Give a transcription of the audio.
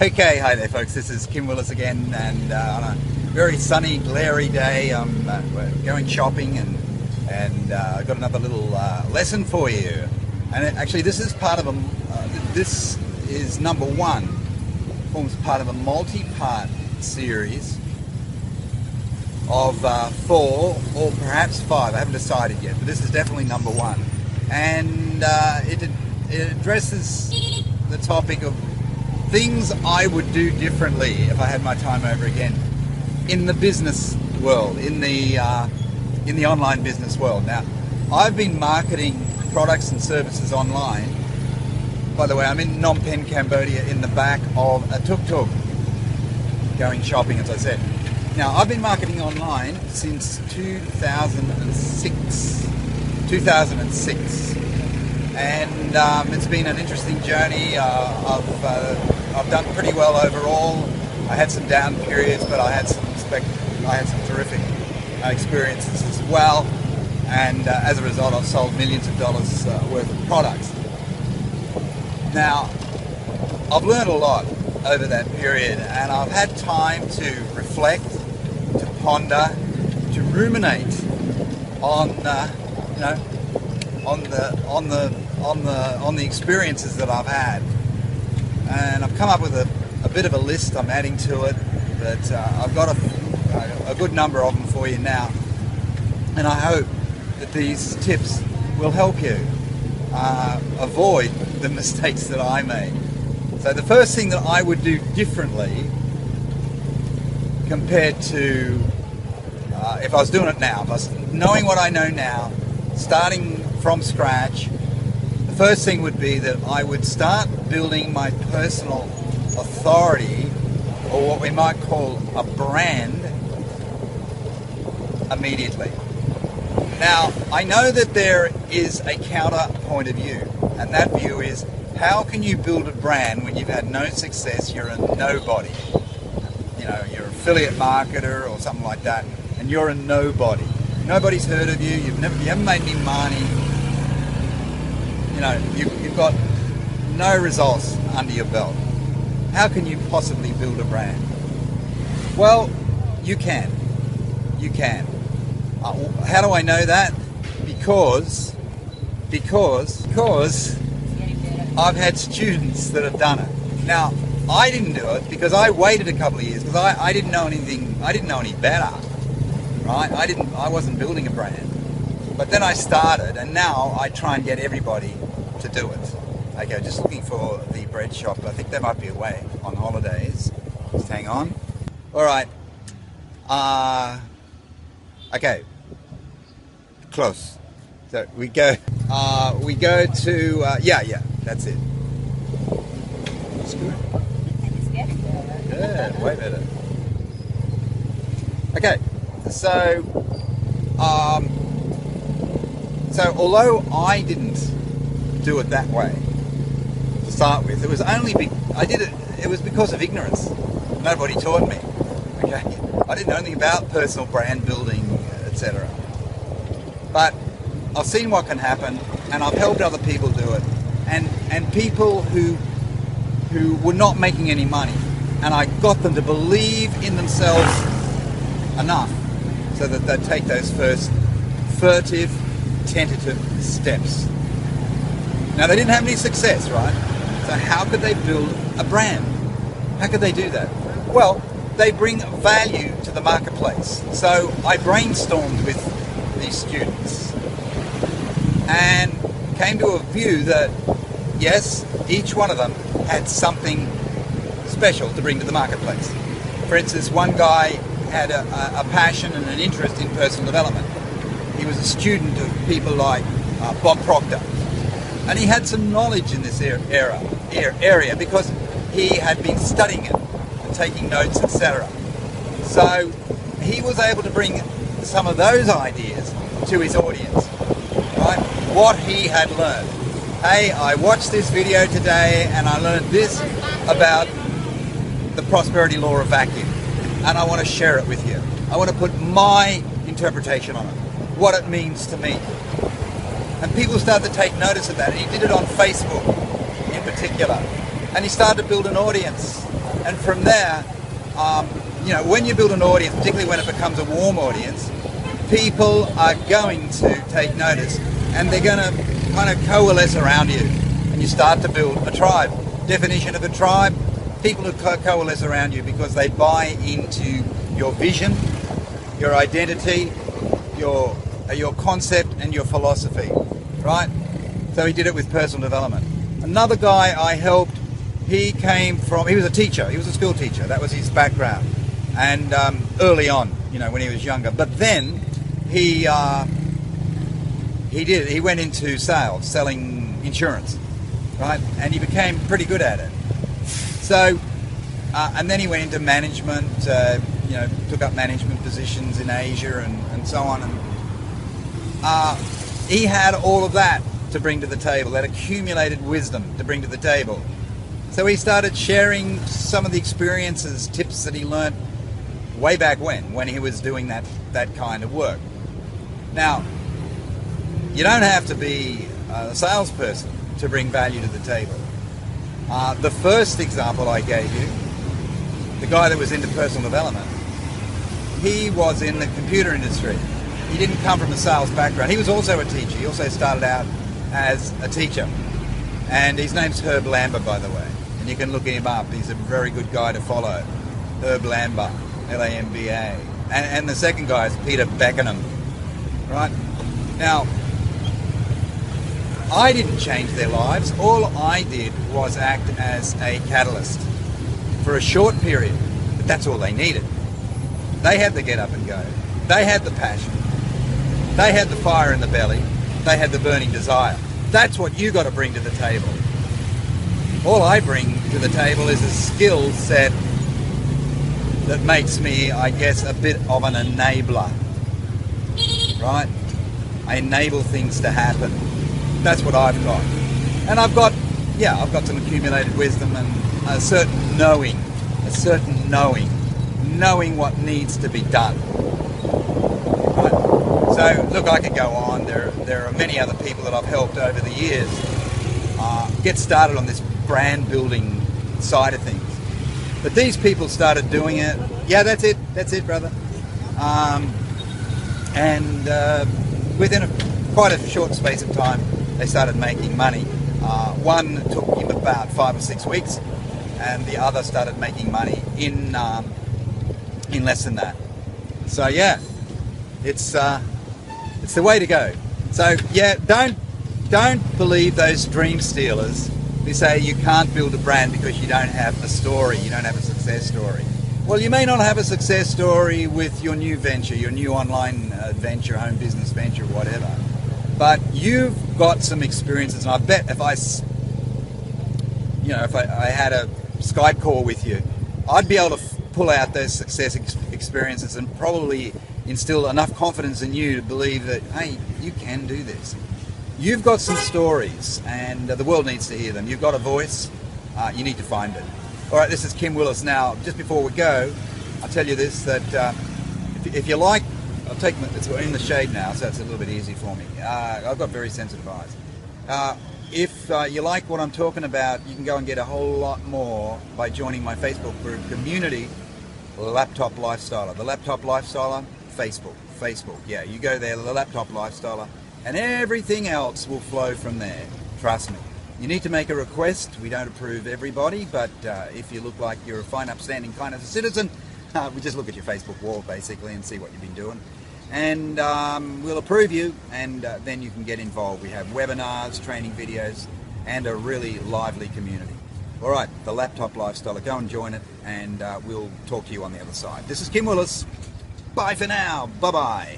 Okay, hi there folks, this is Kim Willis again, and on a very sunny, glary day I'm going shopping, and I've got another little lesson for you. And actually this is part of this is number one, forms part of a multi-part series of 4 or perhaps 5, I haven't decided yet, but this is definitely number one. And it addresses the topic of things I would do differently if I had my time over again in the business world, in the online business world. Now, I've been marketing products and services online. By the way, I'm in Phnom Penh, Cambodia, in the back of a tuk-tuk, going shopping, as I said. Now, I've been marketing online since 2006. And it's been an interesting journey. I've done pretty well overall. I had some down periods, but I had some terrific experiences as well. And as a result, I've sold millions of dollars worth of products. Now, I've learned a lot over that period, and I've had time to reflect, to ponder, to ruminate on the experiences that I've had, and I've come up with a bit of a list. I'm adding to it, but I've got a good number of them for you now, and I hope that these tips will help you avoid the mistakes that I made. So the first thing that I would do differently compared to if I was doing it now, if I was knowing what I know now, starting from scratch, the first thing would be that I would start building my personal authority, or what we might call a brand, immediately. Now, I know that there is a counter point of view, and that view is, how can you build a brand when you've had no success? You're a nobody. You know, you're an affiliate marketer or something like that, and you're a nobody. Nobody's heard of you. You haven't made any money. You know, you've got no results under your belt. How can you possibly build a brand? Well, you can. You can. How do I know that? Because I've had students that have done it. Now, I didn't do it because I waited a couple of years because I didn't know anything. I didn't know any better, right? I wasn't building a brand. But then I started, and now I try and get everybody to do it. Okay, just looking for the bread shop. I think they might be away on holidays. Just hang on. All right. Okay. Close. So we go to yeah, that's it. That's good. Yeah, way better. Okay, so although I didn't do it that way to start with, it was because of ignorance. Nobody taught me. Okay, I didn't know anything about personal brand building, etc. But I've seen what can happen, and I've helped other people do it, and people who were not making any money, and I got them to believe in themselves enough so that they'd take those first furtive, tentative steps. Now, they didn't have any success, right? So how could they build a brand? How could they do that? Well, they bring value to the marketplace. So I brainstormed with these students and came to a view that, yes, each one of them had something special to bring to the marketplace. For instance, one guy had a passion and an interest in personal development. He was a student of people like Bob Proctor, and he had some knowledge in this area because he had been studying it and taking notes, etc. So he was able to bring some of those ideas to his audience, right? What he had learned. Hey, I watched this video today and I learned this about the prosperity law of vacuum, and I want to share it with you. I want to put my interpretation on it, what it means to me. And people started to take notice of that. And he did it on Facebook in particular. And he started to build an audience. And from there, you know, when you build an audience, particularly when it becomes a warm audience, people are going to take notice and they're going to kind of coalesce around you, and you start to build a tribe. Definition of a tribe: people who coalesce around you because they buy into your vision, your identity, your concept and your philosophy, right? So he did it with personal development. Another guy I helped, he was a teacher, he was a school teacher, that was his background, and early on, you know, when he was younger. But then he went into sales, selling insurance, right? And he became pretty good at it. So, and then he went into management, you know, took up management positions in Asia and so on. And he had all of that to bring to the table, that accumulated wisdom to bring to the table. So he started sharing some of the experiences, tips that he learned way back when he was doing that kind of work. Now, you don't have to be a salesperson to bring value to the table. The first example I gave you, the guy that was into personal development, he was in the computer industry. He didn't come from a sales background. He was also a teacher. He also started out as a teacher. And his name's Herb Lamba, by the way. And you can look him up. He's a very good guy to follow. Herb Lamba, L-A-M-B-A. And the second guy is Peter Beckenham, right? Now, I didn't change their lives. All I did was act as a catalyst for a short period. But that's all they needed. They had the get up and go. They had the passion. They had the fire in the belly. They had the burning desire. That's what you got to bring to the table. All I bring to the table is a skill set that makes me, I guess, a bit of an enabler, right? I enable things to happen. That's what I've got. And I've got some accumulated wisdom and a certain knowing what needs to be done. Right? So, look, I could go on. There are many other people that I've helped over the years get started on this brand building side of things. But these people started doing it. Yeah, that's it, brother. Within quite a short space of time, they started making money. One took him about 5 or 6 weeks, and the other started making money in less than that. So yeah, it's the way to go. So yeah, don't believe those dream stealers who say you can't build a brand because you don't have a story, you don't have a success story. Well, you may not have a success story with your new venture, your new online venture, home business venture, whatever. But you've got some experiences, and I bet if I had a Skype call with you, I'd be able to pull out those success experiences and probably instill enough confidence in you to believe that, hey, you can do this. You've got some stories, and the world needs to hear them. You've got a voice, you need to find it. All right, this is Kim Willis. Now, just before we go, I'll tell you this, that if you like, it's in the shade now, so it's a little bit easy for me. I've got very sensitive eyes. If you like what I'm talking about, you can go and get a whole lot more by joining my Facebook group community, Laptop Lifestyler. The Laptop Lifestyler, Facebook. Yeah, you go there, the Laptop Lifestyler, and everything else will flow from there. Trust me. You need to make a request. We don't approve everybody, but if you look like you're a fine, upstanding kind of a citizen, we just look at your Facebook wall basically and see what you've been doing. And we'll approve you, and then you can get involved. We have webinars, training videos, and a really lively community. All right, the Laptop Lifestyle. Go and join it, and we'll talk to you on the other side. This is Kim Willis. Bye for now. Bye-bye.